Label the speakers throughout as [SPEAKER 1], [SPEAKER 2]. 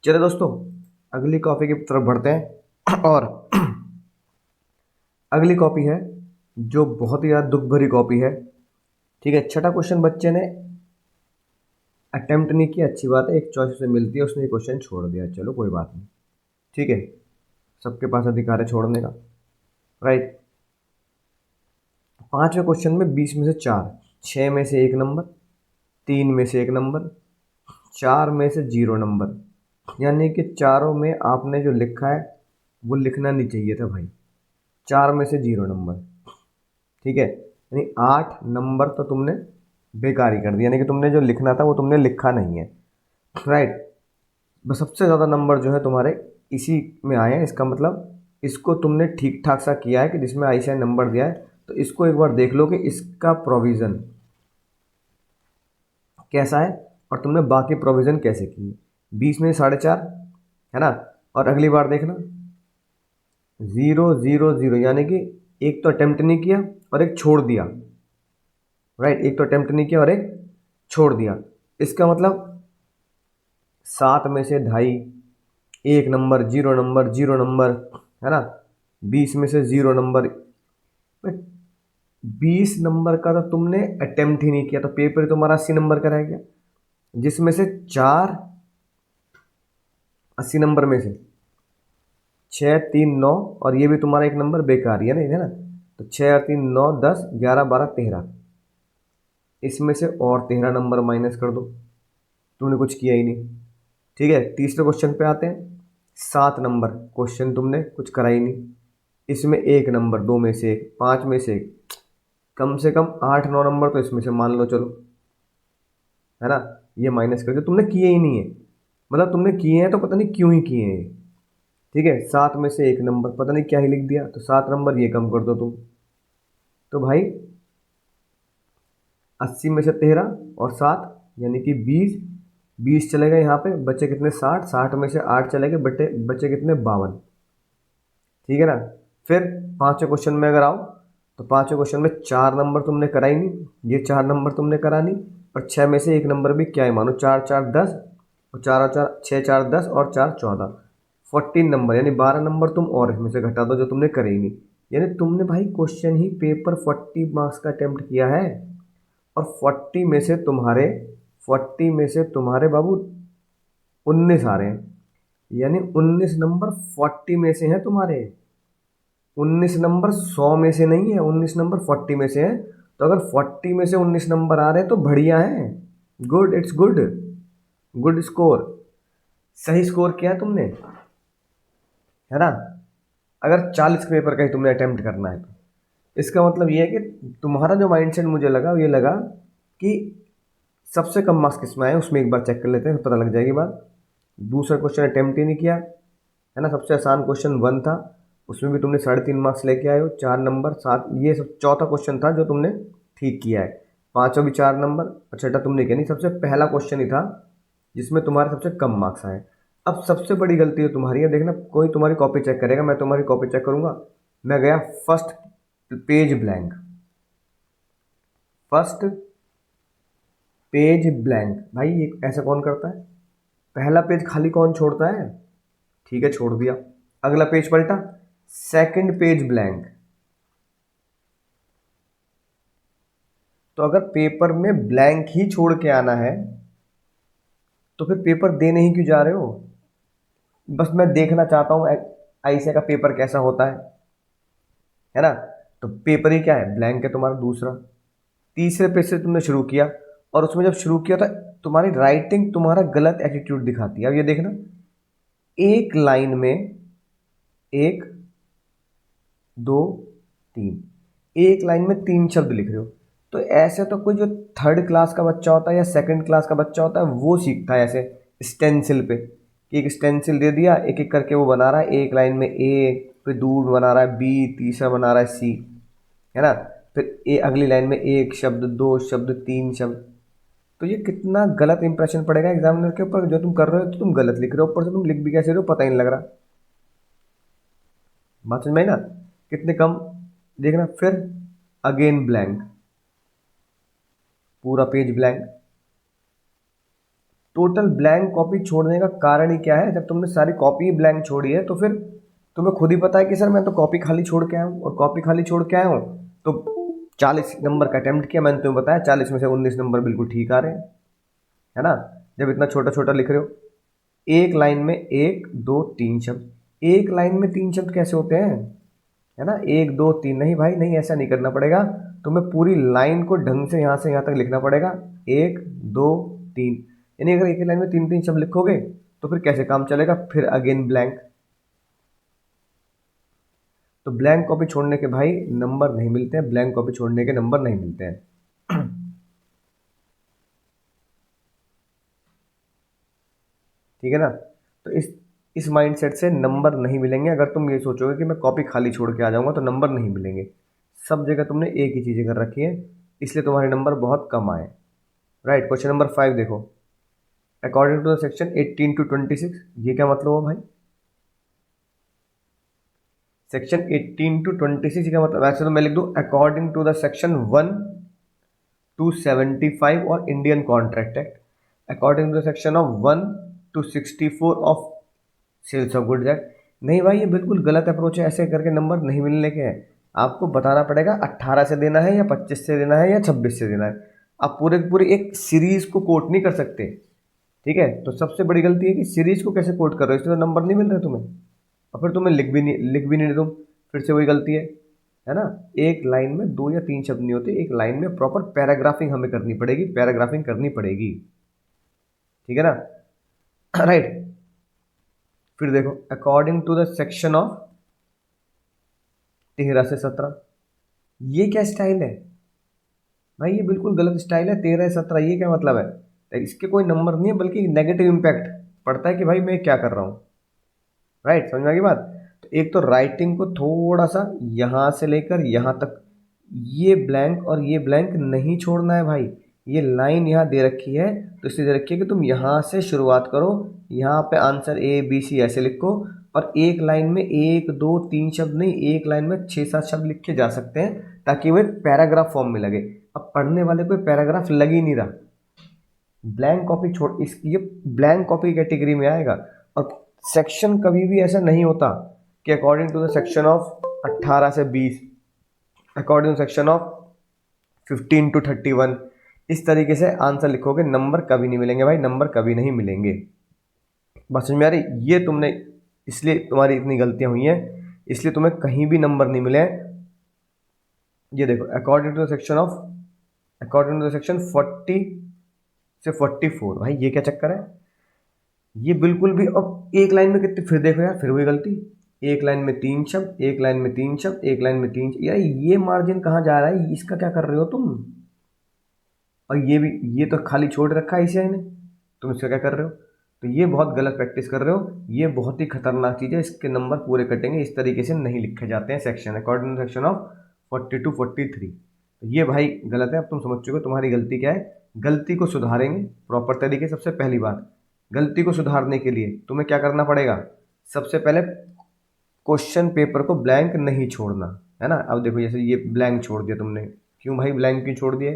[SPEAKER 1] चलो दोस्तों, अगली कॉपी की तरफ बढ़ते हैं। और अगली कॉपी है जो बहुत ही ज़्यादा दुख भरी कॉपी है। ठीक है, छठा क्वेश्चन बच्चे ने अटेम्प्ट नहीं किया, अच्छी बात है, एक चॉइस से मिलती है, उसने क्वेश्चन छोड़ दिया, चलो कोई बात नहीं। ठीक है, सबके पास अधिकार है छोड़ने का, राइट। पांचवें क्वेश्चन में 20 में से 4, 6 में से 1 नंबर, 3 में से 1 नंबर, 4 में से 0 नंबर। यानी कि चारों में आपने जो लिखा है वो लिखना नहीं चाहिए था भाई। 4 में से 0 नंबर, ठीक है, यानी 8 नंबर तो तुमने बेकार ही कर दिया, यानी कि तुमने जो लिखना था वो तुमने लिखा नहीं है, राइट। बस सबसे ज़्यादा नंबर जो है तुम्हारे इसी में आए हैं, इसका मतलब इसको तुमने ठीक ठाक सा किया है कि जिसमें आईसीआई नंबर दिया है। तो इसको एक बार देख लो कि इसका प्रोविज़न कैसा है और तुमने बाकी प्रोविज़न कैसे किए। 20 में 4.5 है ना, और अगली बार देखना 0 0 0, यानी कि एक तो अटेम्प्ट नहीं किया और एक छोड़ दिया, राइट। एक तो अटेम्प्ट नहीं किया और एक छोड़ दिया, इसका मतलब 7 में से 2.5, 1 नंबर, 0 नंबर, 0 नंबर, है ना। 20 में से 0 नंबर, 20 नंबर का तो तुमने अटेम्प्ट ही नहीं किया, तो पेपर तुम्हारा 80 नंबर का रह गया, जिसमें से 4 80 नंबर में से 6 3 9, और ये भी तुम्हारा एक नंबर बेकार ही है ना, है ना। तो 6 और 3 9 10 11 12 13, इसमें से और 13 नंबर माइनस कर दो, तुमने कुछ किया ही नहीं। ठीक है, तीसरे क्वेश्चन पे आते हैं। 7 नंबर क्वेश्चन तुमने कुछ करा ही नहीं, इसमें 1 नंबर, 2 में से 1, 5 में से 1, कम से कम 8 9 नंबर तो इसमें से मान लो, चलो, है ना। ये माइनस कर दो, तुमने किए ही नहीं है, मतलब तुमने किए हैं तो पता नहीं क्यों ही किए हैं। ठीक है, 7 में से 1 नंबर पता नहीं क्या ही लिख दिया, तो 7 नंबर ये कम कर दो तुम। तो भाई 80 में से 13 और 7, यानी कि 20, 20 चले गए यहाँ पे, बचे कितने 60, 60 में से 8 चले गए, बटे बचे कितने 52। ठीक है ना। फिर पांचवें क्वेश्चन में अगर आओ, तो पांचवें क्वेश्चन में 4 नंबर तुमने करा ही नहीं, ये 4 नंबर तुमने करा नहीं, और 6 में से 1 नंबर भी क्या है, मानो 4 4 10, और 4 और 4 6 4 10 और 4 14, 14 नंबर, यानी 12 नंबर तुम और इसमें से घटा दो जो तुमने करे ही नहीं। यानी तुमने भाई क्वेश्चन ही पेपर 40 मार्क्स का अटेम्प्ट किया है, और 40 में से तुम्हारे 40 में से तुम्हारे बाबू 19 आ रहे हैं, यानी 19 नंबर 40 में से हैं तुम्हारे। 19 नंबर 100 में से नहीं है, 19 नंबर 40 में से है। तो अगर 40 में से 19 नंबर आ रहे हैं तो बढ़िया है, good, it's good, good score, सही स्कोर किया तुमने, है ना। अगर 40 के पेपर का ही तुमने अटेम्प्ट करना है तो इसका मतलब ये है कि तुम्हारा जो माइंडसेट मुझे लगा, ये लगा कि सबसे कम मार्क्स किस में आए, उसमें एक बार चेक कर लेते हैं, पता लग जाएगी बात। दूसरा क्वेश्चन अटेम्प्ट ही नहीं किया, है ना। सबसे आसान क्वेश्चन 1 था, उसमें भी तुमने 3.5 मार्क्स लेके आए हो, 4 नंबर 7, ये सब चौथा क्वेश्चन था जो तुमने ठीक किया है। पांचवा भी 4 नंबर, और छठा तुमने किया नहीं, सबसे पहला क्वेश्चन ही था जिसमें तुम्हारे सबसे कम मार्क्स आए। अब सबसे बड़ी गलती है तुम्हारी है, देखना कोई तुम्हारी कॉपी चेक करेगा, मैं तुम्हारी कॉपी चेक करूंगा। मैं गया first page blank, first page blank, भाई ये ऐसा कौन करता है, पहला पेज खाली कौन छोड़ता है। ठीक है, छोड़ दिया। अगला पेज पलटा, सेकंड पेज ब्लैंक। तो अगर पेपर में ब्लैंक ही छोड़ के आना है तो फिर पेपर देने ही क्यों जा रहे हो। बस मैं देखना चाहता हूँ आईसीए का पेपर कैसा होता है ना। तो पेपर ही क्या है, ब्लैंक है तुम्हारा दूसरा। तीसरे पेज से तुमने शुरू किया, और उसमें जब शुरू किया था तुम्हारी राइटिंग तुम्हारा गलत एटीट्यूड दिखाती है। अब ये देखना, एक लाइन में 1 2 3, एक लाइन में 3 शब्द लिख रहे हो। तो ऐसे तो कोई जो थर्ड क्लास का बच्चा होता है या सेकंड क्लास का बच्चा होता है वो सीखता है ऐसे स्टेंसिल पे, कि एक स्टेंसिल दे दिया, एक एक करके वो बना रहा है, एक लाइन में ए, फिर दूर बना रहा है बी, तीसरा बना रहा है सी, है ना। फिर ए अगली लाइन में एक शब्द, 2 शब्द, 3 शब्द। तो ये कितना गलत इंप्रेशन पड़ेगा एग्जामिनर के ऊपर, जो तुम कर रहे हो तो तुम गलत लिख रहे हो, ऊपर से तुम लिख भी कैसे रहे हो पता ही नहीं लग रहा। बात समझ में आई ना, कितने कम। देखना फिर, अगेन ब्लैंक, पूरा page blank. Total blank copy छोड़ने का कारण ही क्या है? जब तुमने सारी कॉपी ब्लैंक छोड़ी है तो फिर तुम्हें खुद ही पता है कि सर मैं तो कॉपी खाली छोड़ के आया हूँ, और कॉपी खाली छोड़ के आया हूँ तो 40 नंबर का अटेम्प्ट किया मैंने, तुम्हें बताया 40 में से 19 नंबर बिल्कुल ठीक आ रहे हैं, है ना। जब इतना छोटा छोटा लिख रहे हो, एक लाइन में 1 2 3 शब्द, एक लाइन में 3 शब्द कैसे होते हैं, है ना, 1 2 3, नहीं भाई नहीं, ऐसा नहीं करना पड़ेगा। तुम्हें पूरी लाइन को ढंग से यहाँ से यहाँ तक लिखना पड़ेगा, 1 2 3, यानी अगर एक ही लाइन में 3 3 शब्द लिखोगे तो फिर कैसे काम चलेगा, फिर अगेन ब्लैंक। तो ब्लैंक कॉपी छोड़ने के भाई नंबर नहीं मिलते हैं, ब्लैंक कॉपी छोड़ने के नंबर नहीं मिलते हैं। ठीक है ना। तो इस माइंडसेट से नंबर नहीं मिलेंगे। अगर तुम ये सोचोगे कि मैं कॉपी खाली छोड़ के आ जाऊंगा तो नंबर नहीं मिलेंगे। सब जगह तुमने एक ही चीज़ें कर रखी है, इसलिए तुम्हारे नंबर बहुत कम आए। राइट। क्वेश्चन नंबर 5 देखो, according to the section 18 to 26, ये क्या मतलब हो भाई? सेक्शन 18 to 26 क्या मतलब? वैसे तो मैं लिख दूं according to the section 1 to 75 और Indian contract act, according to the section of 1 to 64 of sales of goods act. नहीं भाई, ये बिल्कुल गलत अप्रोच है, ऐसे करके नंबर नहीं मिलने के हैं। आपको बताना पड़ेगा 18 से देना है या 25 से देना है या 26 से देना है। आप पूरे पूरी एक सीरीज को कोट नहीं कर सकते। ठीक है, तो सबसे बड़ी गलती है कि सीरीज को कैसे कोट कर रहे हो, इसलिए तो नंबर नहीं मिल रहे तुम्हें, और फिर तुम्हें लिख भी नहीं तुम, फिर से वही गलती है ना। एक लाइन में 2 या 3 शब्द नहीं होते, एक लाइन में प्रॉपर पैराग्राफिंग हमें करनी पड़ेगी, पैराग्राफिंग करनी पड़ेगी। ठीक है ना। राइट। फिर देखो, according to the section of 13 से 17, ये क्या स्टाइल है भाई? ये बिल्कुल गलत स्टाइल है। 13 से 17 ये क्या मतलब है? तो इसके कोई नंबर नहीं है, बल्कि नेगेटिव इम्पैक्ट पड़ता है कि भाई मैं क्या कर रहा हूँ। राइट, समझ में आ गई बात। तो एक तो राइटिंग को थोड़ा सा यहाँ से लेकर यहाँ तक, ये ब्लैंक और ये ब्लैंक नहीं छोड़ना है भाई। ये लाइन यहाँ दे रखी है तो इसलिए दे रखी है कि तुम यहाँ से शुरुआत करो, यहाँ पे आंसर A B C ऐसे लिखो, और एक लाइन में 1 2 3 शब्द नहीं, एक लाइन में 6 7 शब्द लिखे जा सकते हैं, ताकि वो एक पैराग्राफ फॉर्म में लगे। अब पढ़ने वाले को पैराग्राफ लग ही नहीं रहा, ब्लैंक कॉपी छोड़, इस ये ब्लैंक कॉपी कैटेगरी में आएगा। और सेक्शन कभी भी ऐसा नहीं होता कि according to the section of 18 से 20, according to section of 15 to 31, इस तरीके से आंसर लिखोगे, नंबर कभी नहीं मिलेंगे भाई, नंबर कभी नहीं मिलेंगे। बस समझ में आ रही? ये तुमने, इसलिए तुम्हारी इतनी गलतियां हुई हैं, इसलिए तुम्हें कहीं भी नंबर नहीं मिले हैं। ये देखो, अकॉर्डिंग टू द सेक्शन 40 से 44, भाई ये क्या चक्कर है? ये बिल्कुल भी, अब एक लाइन में कितने, फिर देखो यार, फिर वही गलती, एक लाइन में 3 शब्द, एक लाइन में 3 शब्द, एक लाइन में 3, यार ये मार्जिन कहाँ जा रहा है, इसका क्या कर रहे हो तुम? और ये भी, ये तो खाली छोड़ रखा है इसे ने, तुम इसका क्या कर रहे हो? तो ये बहुत गलत प्रैक्टिस कर रहे हो, ये बहुत ही खतरनाक चीज़ है, इसके नंबर पूरे कटेंगे। इस तरीके से नहीं लिखे जाते हैं section, according to section of 40 to 43। तो ये भाई गलत है। अब तुम समझ चुके हो तुम्हारी गलती क्या है। गलती को सुधारेंगे प्रॉपर तरीके। सबसे पहली बात, गलती को सुधारने के लिए तुम्हें क्या करना पड़ेगा? सबसे पहले क्वेश्चन पेपर को ब्लैंक नहीं छोड़ना, है ना। अब देखो, जैसे ये ब्लैंक छोड़ दिया तुमने, क्यों भाई ब्लैंक क्यों छोड़ दिया?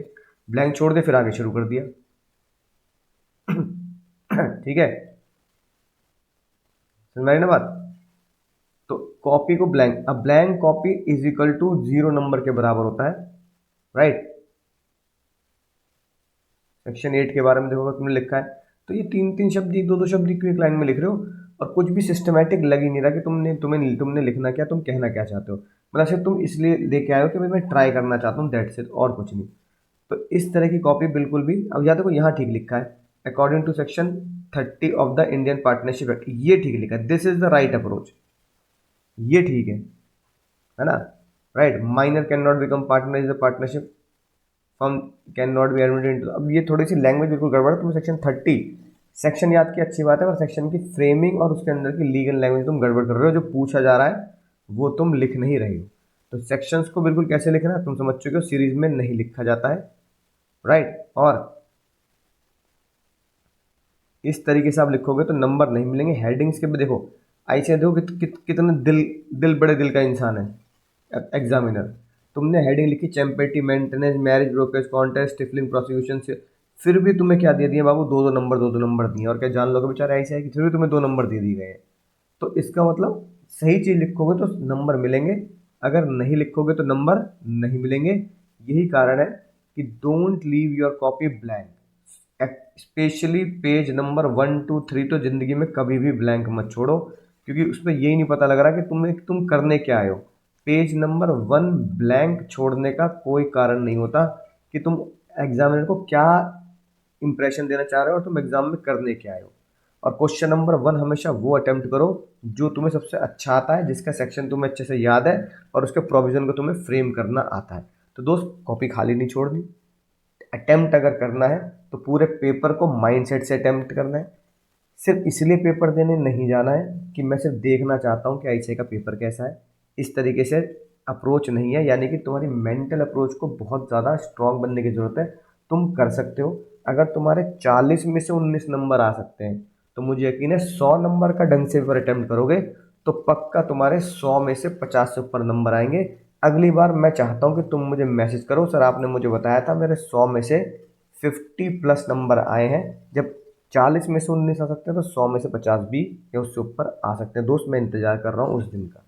[SPEAKER 1] ब्लैंक छोड़ दे फिर आगे शुरू कर दिया। ठीक है, समझ में आई ना बात। तो कॉपी को ब्लैंक, अब blank copy is equal to 0 number के बराबर होता है। राइट। सेक्शन 8 के बारे में देखो, तुमने लिखा है, तो ये 3 3 शब्द, 2 2 शब्द क्यों एक लाइन में लिख रहे हो, और कुछ भी सिस्टमैटिक लग ही नहीं रहा कि तुमने लिखना क्या, तुम कहना क्या चाहते हो। मतलब सिर्फ तुम इसलिए लेके आए हो कि भाई मैं ट्राई करना चाहता हूँ, दैट्स इट, और कुछ नहीं। तो इस तरह की कॉपी बिल्कुल भी, अब या देखो यहाँ ठीक लिखा है, according to section 30 of the Indian partnership act, ये ठीक लिखा है, this is the right approach, ये ठीक है ना। Right. Minor can not become partner is the partnership firm can not be admitted into, अब ये थोड़ी सी लैंग्वेज बिल्कुल गड़बड़ है। तुम सेक्शन 30 सेक्शन याद की अच्छी बात है, और सेक्शन की फ्रेमिंग और उसके अंदर की लीगल लैंग्वेज तुम गड़बड़ कर रहे हो। जो पूछा जा रहा है वो तुम लिख नहीं रहे हो। तो सेक्शंस को बिल्कुल कैसे लिखना है तुम समझ चुके हो, सीरीज में नहीं लिखा जाता है। राइट। और इस तरीके से आप लिखोगे तो नंबर नहीं मिलेंगे। हेडिंग्स के भी देखो, ऐसे देखो कितने दिल दिल बड़े दिल का इंसान है एग्जामिनर। तुमने हेडिंग लिखी champerty maintenance marriage brokerage contest stifling prosecution से फिर भी तुम्हें क्या दे दिए बाबू, दो दो नंबर दिए, और क्या जान लोगे बेचारे ऐसे है कि फिर भी तुम्हें 2 नंबर दे दिए गए हैं। तो इसका मतलब सही चीज़ लिखोगे तो नंबर मिलेंगे, अगर नहीं लिखोगे तो नंबर नहीं मिलेंगे। यही कारण है कि don't leave your copy blank, specially page number 1 2 3 तो जिंदगी में कभी भी ब्लैंक मत छोड़ो, क्योंकि उसमें यही नहीं पता लग रहा कि तुम करने क्या आए हो। पेज नंबर 1 ब्लैंक छोड़ने का कोई कारण नहीं होता कि तुम एग्जामिनर को क्या इंप्रेशन देना चाह रहे हो और तुम एग्जाम में करने क्या आए हो। और क्वेश्चन नंबर 1 हमेशा वो अटेम्प्ट करो जो तुम्हें सबसे अच्छा आता है, जिसका सेक्शन तुम्हें अच्छे से याद है और उसके प्रोविजन को तुम्हें फ्रेम करना आता है। तो दोस्त कॉपी खाली नहीं छोड़नी, अटेम्प्ट अगर करना है तो पूरे पेपर को माइंडसेट से अटेम्प्ट करना है। सिर्फ इसलिए पेपर देने नहीं जाना है कि मैं सिर्फ देखना चाहता हूँ कि आईसीए का पेपर कैसा है, इस तरीके से अप्रोच नहीं है। यानी कि तुम्हारी मेंटल अप्रोच को बहुत ज़्यादा स्ट्रांग बनने की ज़रूरत है। तुम कर सकते हो। अगर तुम्हारे 40 में से 19 नंबर आ सकते हैं तो मुझे यकीन है 100 नंबर का ढंग से पेपर अटेम्प्ट करोगे तो पक्का तुम्हारे 100 में से 50 से ऊपर नंबर आएंगे। अगली बार मैं चाहता हूँ कि तुम मुझे मैसेज करो, सर आपने मुझे बताया था मेरे 100 में से 50+ नंबर आए हैं। जब 40 में से 19 आ सकते हैं तो 100 में से 50 भी या उससे ऊपर आ सकते हैं। दोस्त मैं इंतज़ार कर रहा हूँ उस दिन का।